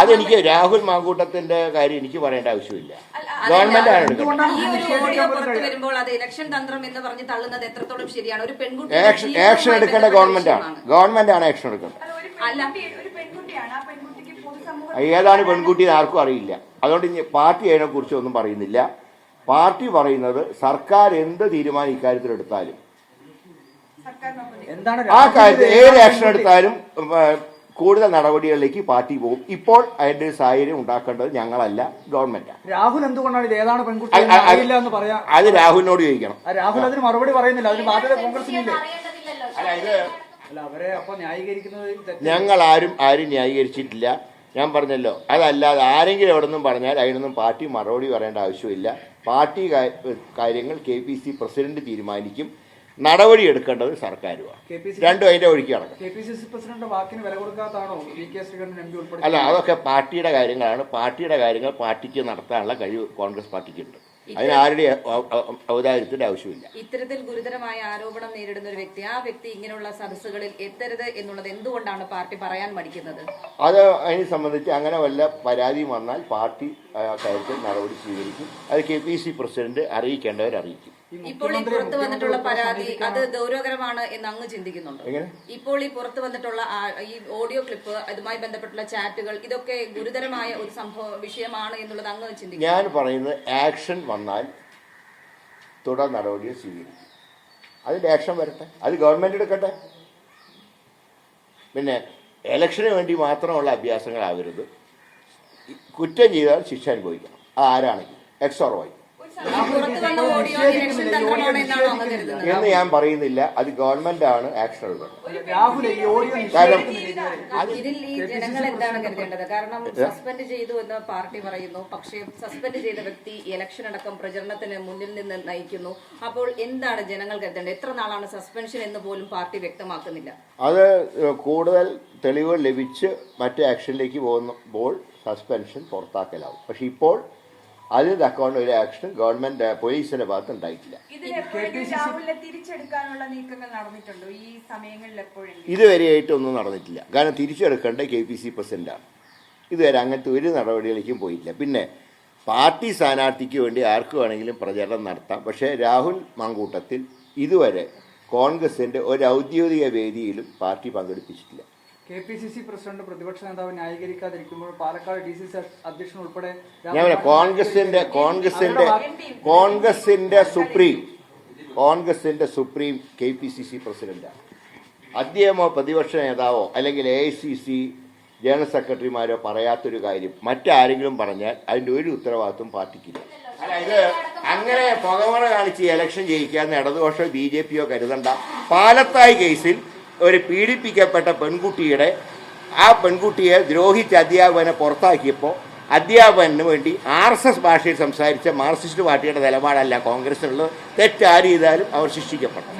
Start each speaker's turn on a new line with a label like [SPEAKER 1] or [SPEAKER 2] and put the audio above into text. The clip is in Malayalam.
[SPEAKER 1] അതെനിക്ക് രാഹുൽ മാങ്കൂട്ടത്തിന്റെ കാര്യം എനിക്ക് പറയേണ്ട ആവശ്യമില്ല. ഗവൺമെന്റ് ആണ്
[SPEAKER 2] വരുമ്പോൾ അത് ഇലക്ഷൻ തന്ത്രം എന്ന് പറഞ്ഞ് തള്ളുന്നത് എത്രത്തോളം ശരിയാണ്? ഒരു പെൺകുട്ടി
[SPEAKER 1] ആക്ഷൻ എടുക്കേണ്ട ഗവൺമെന്റ് ആണ് ആക്ഷൻ എടുക്കേണ്ടത്. ഏതാണ് പെൺകുട്ടി ആർക്കും അറിയില്ല. അതുകൊണ്ട് പാർട്ടി അതിനെ കുറിച്ച് ഒന്നും പറയുന്നില്ല. പാർട്ടി പറയുന്നത് സർക്കാർ എന്ത് തീരുമാനം ഇക്കാര്യത്തിൽ എടുത്താലും ആ കാര്യത്തിൽ ഏത് ആക്ഷൻ എടുത്താലും കൂടുതൽ നടപടികളിലേക്ക് പാർട്ടി പോകും. ഇപ്പോൾ അതിന്റെ ഒരു സാഹചര്യം ഉണ്ടാക്കേണ്ടത് ഞങ്ങളല്ല, ഗവൺമെന്റാണ്.
[SPEAKER 3] രാഹുൽ എന്തുകൊണ്ടാണ് ഇത് ഏതാണ് പെൺകുട്ടി എന്ന് പറയാം?
[SPEAKER 1] അത് രാഹുലിനോട് ചോദിക്കണം.
[SPEAKER 3] രാഹുൽ അതിന് മറുപടി പറയുന്നില്ല. അതിന് ബാധ്യത കോൺഗ്രസിനില്ലേ?
[SPEAKER 1] ഞങ്ങൾ ആരും ന്യായീകരിച്ചിട്ടില്ല. ഞാൻ പറഞ്ഞല്ലോ, അതല്ലാതെ ആരെങ്കിലും എവിടെ നിന്നും പറഞ്ഞാൽ അതിനൊന്നും പാർട്ടി മറുപടി പറയേണ്ട ആവശ്യമില്ല. പാർട്ടി കാര്യങ്ങൾ KPC പ്രസിഡന്റ് തീരുമാനിക്കും. നടപടി എടുക്കേണ്ടത് സർക്കാരുമാണ്. രണ്ടും അതിന്റെ ഒഴുക്കി നടക്കും. അല്ല, അതൊക്കെ പാർട്ടിയുടെ കാര്യങ്ങളാണ്. പാർട്ടിയുടെ കാര്യങ്ങൾ പാർട്ടിക്ക് നടത്താനുള്ള കഴിവ് കോൺഗ്രസ് പാർട്ടിക്കുണ്ട്. അതിന് ആരുടെ ഔദാര്യത്തിന്റെ ആവശ്യമില്ല.
[SPEAKER 2] ഇത്തരത്തിൽ ഗുരുതരമായ ആരോപണം നേരിടുന്ന ഒരു വ്യക്തി, ആ വ്യക്തി ഇങ്ങനെയുള്ള സദസ്സുകളിൽ എത്തരുത് എന്നുള്ളത് എന്തുകൊണ്ടാണ് പാർട്ടി പറയാൻ മടിക്കുന്നത്?
[SPEAKER 1] അത് അതിനെ സംബന്ധിച്ച് അങ്ങനെ വല്ല പരാതി വന്നാൽ പാർട്ടി കാര്യത്തിൽ നടപടി സ്വീകരിക്കും. അത് KPC പ്രസിഡന്റ് അറിയിക്കേണ്ടവർ അറിയിക്കും.
[SPEAKER 2] ഇപ്പോൾ ഈ പുറത്തു വന്നിട്ടുള്ള പരാതി അത് ഗൗരവകരമാണ് എന്ന് അങ്ങ് ചിന്തിക്കുന്നുണ്ടോ? ഇപ്പോൾ ഈ പുറത്തു വന്നിട്ടുള്ള ഈ ഓഡിയോ ക്ലിപ്പ്, അതുമായി ബന്ധപ്പെട്ടുള്ള ചാറ്റുകൾ, ഇതൊക്കെ ഗുരുതരമായ ഒരു വിഷയമാണ് എന്നുള്ളത് അങ്ങ് ചിന്തിക്കും?
[SPEAKER 1] ഞാൻ പറയുന്നത് ആക്ഷൻ വന്നാൽ തുടർ നടപടികൾ സ്വീകരിക്കും. അതിന്റെ ആക്ഷൻ വരട്ടെ, അത് ഗവൺമെന്റ് എടുക്കട്ടെ. പിന്നെ ഇലക്ഷന് വേണ്ടി മാത്രമുള്ള അഭ്യാസങ്ങളാവരുത്. കുറ്റം ചെയ്താൽ ശിക്ഷ അനുഭവിക്കണം. അത് ആരാണെങ്കിലും എക്സ് ഓർ വൈ എന്ന് ഞാൻ പറയുന്നില്ല. അത് ഗവൺമെന്റ് ആണ് ആക്ഷൻ എടുക്കുന്നത്.
[SPEAKER 2] ഇതിൽ ഈ ജനങ്ങൾ എന്താണ് കരുതേണ്ടത്? കാരണം സസ്പെൻഡ് ചെയ്തു എന്ന് പാർട്ടി പറയുന്നു, പക്ഷേ സസ്പെൻഡ് ചെയ്ത വ്യക്തി ഇലക്ഷൻ അടക്കം പ്രചരണത്തിന് മുന്നിൽ നിന്ന് നയിക്കുന്നു. അപ്പോൾ എന്താണ് ജനങ്ങൾ കരുതേണ്ടത്? എത്ര നാളാണ് സസ്പെൻഷൻ എന്ന് പോലും പാർട്ടി വ്യക്തമാക്കുന്നില്ല.
[SPEAKER 1] അത് കൂടുതൽ തെളിവുകൾ ലഭിച്ച് മറ്റേ ആക്ഷനിലേക്ക് പോകുമ്പോൾ സസ്പെൻഷൻ പുറത്താക്കലാവും. പക്ഷെ ഇപ്പോൾ അതിന് തക്കവണ്ണം ഒരു ആക്ഷൻ ഗവൺമെന്റ് പോലീസിന്റെ ഭാഗത്ത് ഉണ്ടായിട്ടില്ല. ഇതുവരെയായിട്ടൊന്നും നടന്നിട്ടില്ല. കാരണം തിരിച്ചെടുക്കേണ്ട KPC പ്രസിഡന്റാണ്. ഇതുവരെ അങ്ങനത്തെ ഒരു നടപടികളിലേക്കും പോയില്ല. പിന്നെ പാർട്ടി സ്ഥാനാർത്ഥിക്ക് വേണ്ടി ആർക്ക് വേണമെങ്കിലും പ്രചരണം നടത്താം. പക്ഷേ രാഹുൽ മാങ്കൂട്ടത്തിൽ ഇതുവരെ കോൺഗ്രസിന്റെ ഒരു ഔദ്യോഗിക വേദിയിലും പാർട്ടി പങ്കെടുപ്പിച്ചിട്ടില്ല.
[SPEAKER 3] KPCC പ്രസിഡന്റ് പ്രതിപക്ഷ നേതാവ് ന്യായീകരിക്കാതിരിക്കുമ്പോൾ പാലക്കാട് DCC അധ്യക്ഷൻ ഉൾപ്പെടെ
[SPEAKER 1] ഞാൻ കോൺഗ്രസിന്റെ സുപ്രീം KPCC പ്രസിഡന്റാണ്. അദ്ദേഹമോ പ്രതിപക്ഷ നേതാവോ അല്ലെങ്കിൽ AICC ജനറൽ സെക്രട്ടറിമാരോ പറയാത്തൊരു കാര്യം മറ്റാരെങ്കിലും പറഞ്ഞാൽ അതിന്റെ ഒരു ഉത്തരവാദിത്വം പാർട്ടിക്കില്ല. അതായത് അങ്ങനെ പുകമറ കാണിച്ച് ഇലക്ഷൻ ജയിക്കാന്ന് ഇടതുപക്ഷമോ BJPയോ കരുതണ്ട. പാലത്തായി കേസിൽ ഒരു പീഡിപ്പിക്കപ്പെട്ട പെൺകുട്ടിയെ ദ്രോഹിച്ച അധ്യാപകനെ പുറത്താക്കിയപ്പോൾ അധ്യാപകന് വേണ്ടി RSS ഭാഷയിൽ സംസാരിച്ച മാർക്സിസ്റ്റ് പാർട്ടിയുടെ നിലപാടല്ല കോൺഗ്രസിനുള്ളത്. തെറ്റാര് ചെയ്താലും അവർ ശിക്ഷിക്കപ്പെടും.